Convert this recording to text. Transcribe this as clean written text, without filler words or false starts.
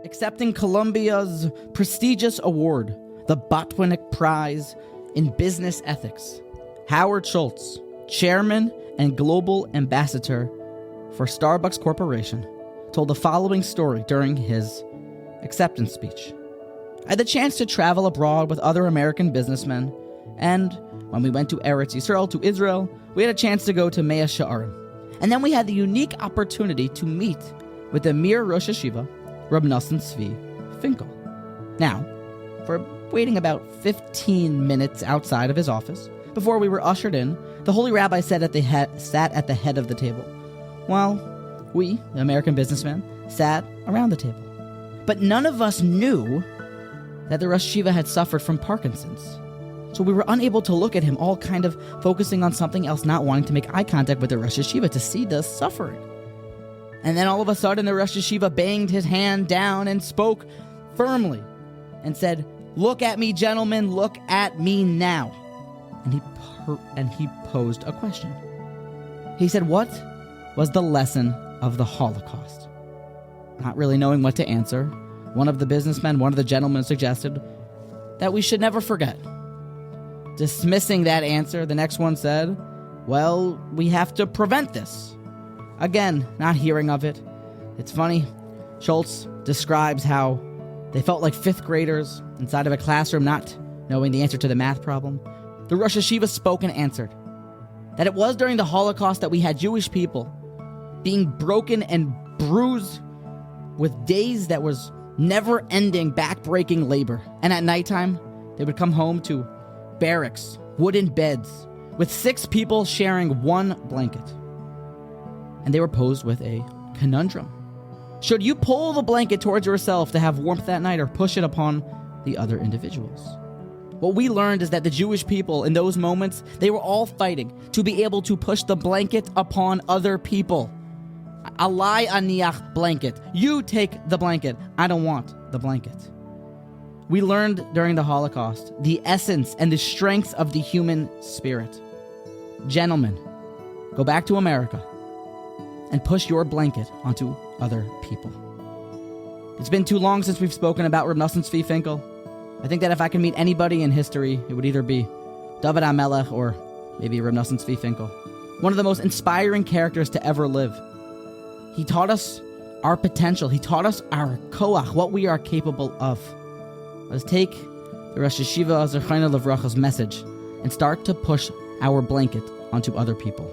accepting Columbia's prestigious award, the Botwinick Prize in Business Ethics, Howard Schultz, chairman and global ambassador for Starbucks Corporation, told the following story during his acceptance speech. I had the chance to travel abroad with other American businessmen, and when we went to Eretz Yisrael, to Israel, we had a chance to go to Mea She'arim. And then we had the unique opportunity to meet with the Mir Yeshiva, Rav Nosson Tzvi Finkel. Now, for waiting about 15 minutes outside of his office, before we were ushered in, the holy rabbi sat at the head of the table, while we, the American businessmen, sat around the table. But none of us knew that the Rosh Yeshiva had suffered from Parkinson's. So we were unable to look at him, all kind of focusing on something else, not wanting to make eye contact with the Rosh Yeshiva to see the suffering. And then all of a sudden, the Rosh Yeshiva banged his hand down and spoke firmly and said, "Look at me, gentlemen, look at me now." And he posed a question. He said, "What was the lesson of the Holocaust?" Not really knowing what to answer, one of the gentlemen suggested that we should never forget. Dismissing that answer, the next one said, "Well, we have to prevent this." Again, not hearing of it. It's funny, Schultz describes how they felt like fifth graders inside of a classroom not knowing the answer to the math problem. The Rosh Yeshiva spoke and answered that it was during the Holocaust that we had Jewish people being broken and bruised with days that was never-ending, back-breaking labor. And at nighttime, they would come home to barracks, wooden beds, with 6 people sharing one blanket. And they were posed with a conundrum. Should you pull the blanket towards yourself to have warmth that night or push it upon the other individuals? What we learned is that the Jewish people in those moments, they were all fighting to be able to push the blanket upon other people. Alai aniach blanket. You take the blanket. I don't want the blanket. We learned during the Holocaust the essence and the strength of the human spirit. Gentlemen, go back to America and push your blanket onto other people. It's been too long since we've spoken about Rav Nosson Tzvi Finkel. I think that if I can meet anybody in history, it would either be David HaMelech or maybe Rav Nosson Tzvi Finkel. One of the most inspiring characters to ever live. He taught us our potential. He taught us our koach, what we are capable of. Let's take the Rosh Yeshiva Zechariah Levracha's message and start to push our blanket onto other people.